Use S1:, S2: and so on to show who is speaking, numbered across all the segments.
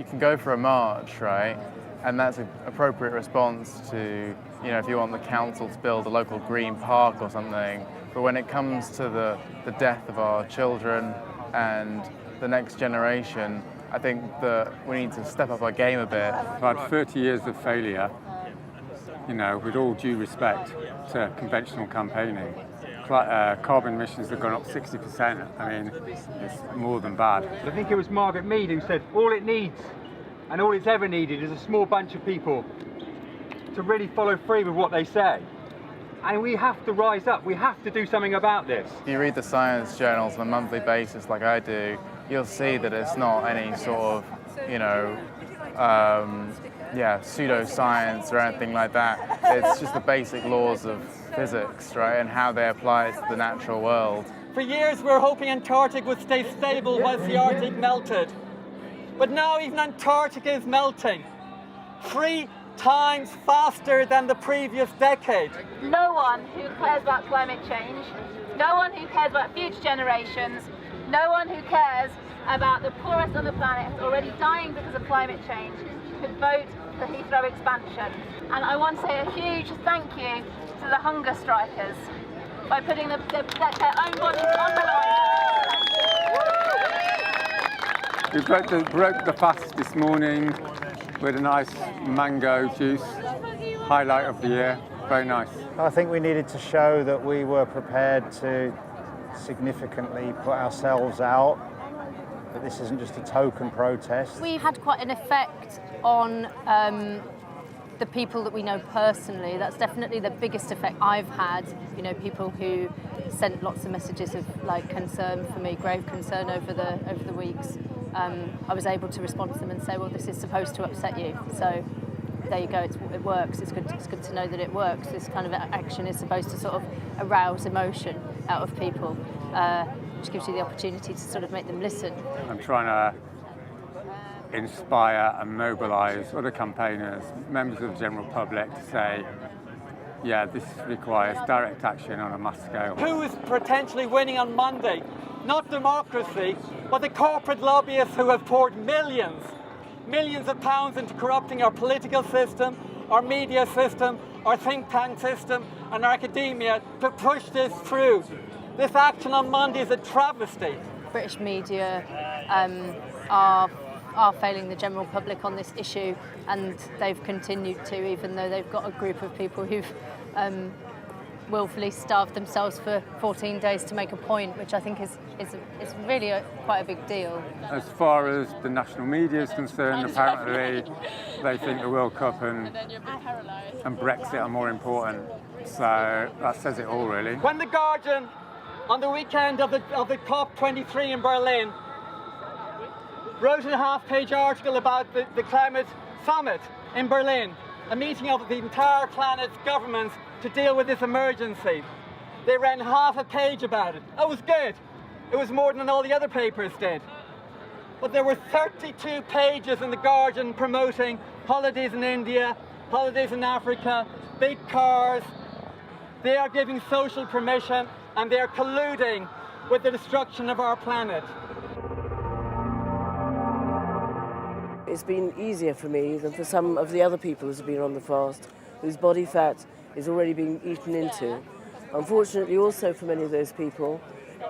S1: you can go for a march, right? And that's an appropriate response to, if you want the council to build a local green park or something. But when it comes to the death of our children and the next generation, I think that we need to step up our game a bit.
S2: About 30 years of failure, with all due respect to conventional campaigning. Carbon emissions have gone up 60%. I mean, it's more than bad.
S3: I think it was Margaret Mead who said all it needs and all it's ever needed is a small bunch of people to really follow through with what they say. And we have to rise up. We have to do something about this.
S1: If you read the science journals on a monthly basis like I do, you'll see that it's not any sort of, pseudoscience or anything like that. It's just the basic laws of physics, right, and how they apply to the natural world.
S4: For years we were hoping Antarctica would stay stable whilst the Arctic melted. But now even Antarctica is melting 3 times faster than the previous decade.
S5: No one who cares about climate change, no one who cares about future generations, no one who cares about the poorest on the planet who's already dying because of climate change could vote for Heathrow expansion. And I want to say a huge thank you to the hunger strikers by putting their own bodies on the line.
S2: We broke the fast this morning with a nice mango juice, highlight of the year, very nice.
S6: I think we needed to show that we were prepared to significantly put ourselves out, that this isn't just a token protest.
S7: We've had quite an effect on the people that we know personally. That's definitely the biggest effect I've had. People who sent lots of messages of concern for me, grave concern over the weeks. I was able to respond to them and say, well, this is supposed to upset you. So there you go, it works. It's good to know that it works. This kind of action is supposed to sort of arouse emotion out of people, which gives you the opportunity to sort of make them listen.
S2: I'm trying to inspire and mobilise other campaigners, members of the general public to say, yeah, this requires direct action on a mass scale.
S4: Who is potentially winning on Monday? Not democracy, but the corporate lobbyists who have poured millions of pounds into corrupting our political system, our media system, our think tank system, and our academia to push this through. This action on Monday is a travesty.
S7: British media are failing the general public on this issue, and they've continued to, even though they've got a group of people who've willfully starved themselves for 14 days to make a point, which I think is really quite a big deal.
S2: As far as the national media is concerned, apparently they think the World Cup and Brexit are more important. So that says it all, really.
S4: When The Guardian, on the weekend of the COP23 in Berlin, wrote a half-page article about the climate summit in Berlin, a meeting of the entire planet's governments to deal with this emergency. They ran half a page about it. It was good. It was more than all the other papers did. But there were 32 pages in The Guardian promoting holidays in India, holidays in Africa, big cars. They are giving social permission and they are colluding with the destruction of our planet.
S8: It's been easier for me than for some of the other people who've been on the fast, whose body fat is already being eaten into. Unfortunately, also for many of those people,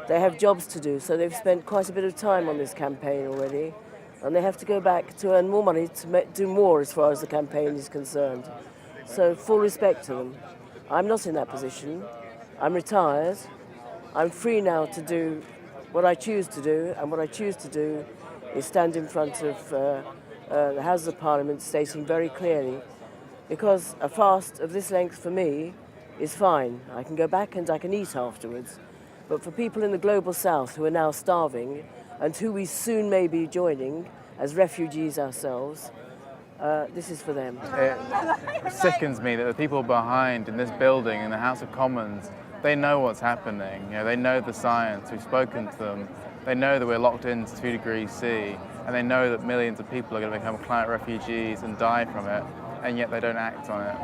S8: they have jobs to do, so they've spent quite a bit of time on this campaign already, and they have to go back to earn more money to do more as far as the campaign is concerned. So full respect to them. I'm not in that position. I'm retired. I'm free now to do what I choose to do, and what I choose to do is stand in front of the Houses of Parliament stating very clearly, because a fast of this length for me is fine. I can go back and I can eat afterwards. But for people in the global south who are now starving and who we soon may be joining as refugees ourselves, this is for them.
S1: It sickens me that the people behind in this building, in the House of Commons, they know what's happening. They know the science. We've spoken to them. They know that we're locked into 2 degrees C, and they know that millions of people are going to become climate refugees and die from it, and yet they don't act on it.